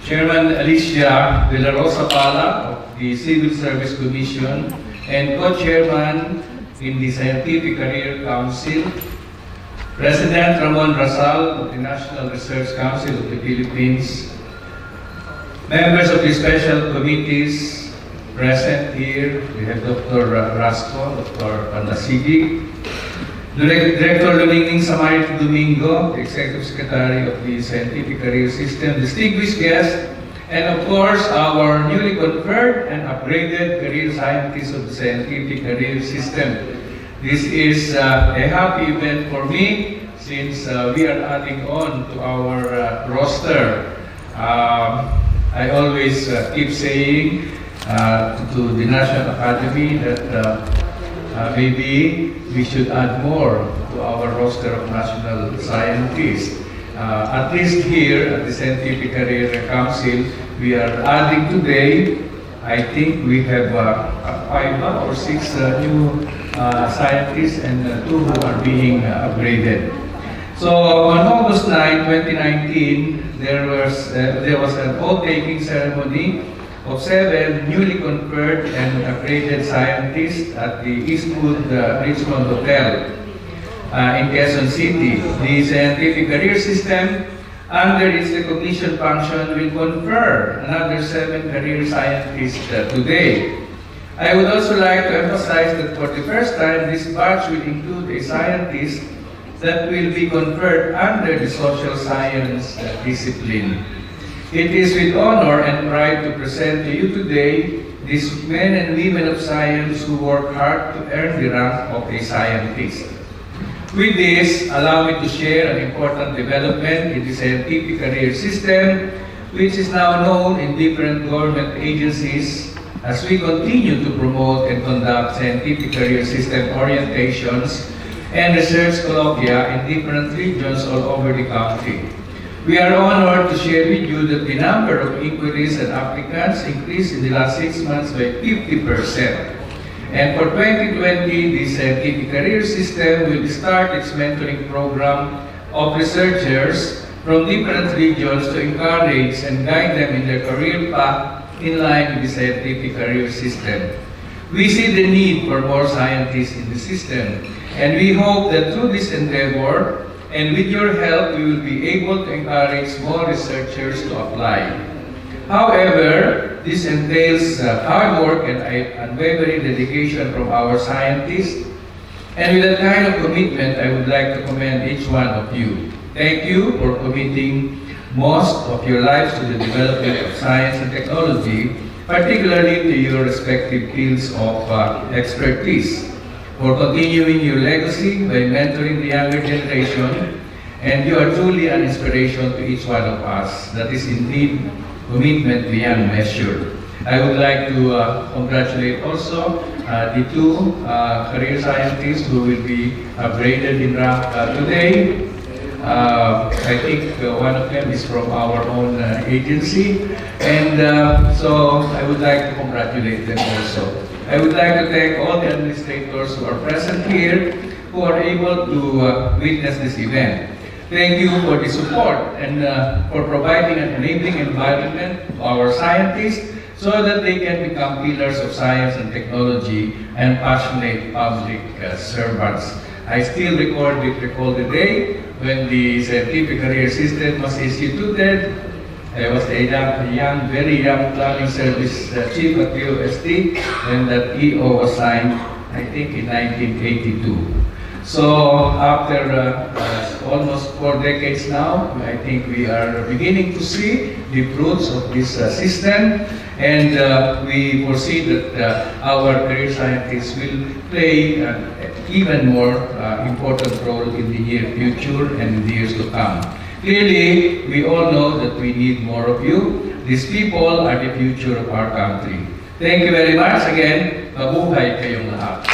Chairman Alicia De La Rosa Pala of the Civil Service Commission, and co-chairman in the Scientific Career Council, President Ramon Rasal of the National Research Council of the Philippines, members of the special committees present here. We have Dr. Rasco, Dr. Pandasigi, Director Lumingning Samarit Domingo, the Executive Secretary of the Scientific Career System, distinguished guests, and of course our newly conferred and upgraded career scientists of the Scientific Career System. This is a happy event for me since we are adding on to our roster. I always keep saying to the National Academy that maybe we should add more to our roster of national scientists. At least here at the Scientific Career Council, we are adding today, I think we have 5 or 6 new scientists and 2 who are being upgraded. So on August 9, 2019, there was an oath-taking ceremony of 7 newly conferred and upgraded scientists at the Eastwood Richmond Hotel in Quezon City. The Scientific Career System, under its recognition function, will confer another 7 career scientists today. I would also like to emphasize that for the first time, this batch will include a scientist that will be conferred under the social science discipline. It is with honor and pride to present to you today these men and women of science who work hard to earn the rank of a scientist. With this, allow me to share an important development in the Scientific Career System, which is now known in different government agencies as we continue to promote and conduct Scientific Career System orientations and research colloquia in different regions all over the country. We are honored to share with you that the number of inquiries and applicants increased in the last 6 months by 50%. And for 2020, the Scientific Career System will start its mentoring program of researchers from different regions to encourage and guide them in their career path in line with the Scientific Career System. We see the need for more scientists in the system, and we hope that through this endeavor, and with your help, we will be able to encourage more researchers to apply. However, this entails hard work and unwavering dedication from our scientists. And with that kind of commitment, I would like to commend each one of you. Thank you for committing most of your lives to the development of science and technology, particularly to your respective fields of expertise, for continuing your legacy by mentoring the younger generation, and you are truly an inspiration to each one of us. That is indeed commitment beyond measure. I would like to congratulate also the 2 career scientists who will be upgraded in rank today. I think one of them is from our own agency, and so I would like to congratulate them also. I would like to thank all the administrators who are present here, who are able to witness this event. Thank you for the support and for providing an enabling environment to our scientists so that they can become pillars of science and technology and passionate public servants. I still recall the day when the Scientific Career System was instituted. I was a very young planning service chief at UST when that EO was signed, I think in 1982. So after almost 4 decades now, I think we are beginning to see the fruits of this system, and we foresee that our career scientists will play an even more important role in the near future and in the years to come. Clearly, we all know that we need more of you. These people are the future of our country. Thank you very much again. Mabuhay kayong lahat.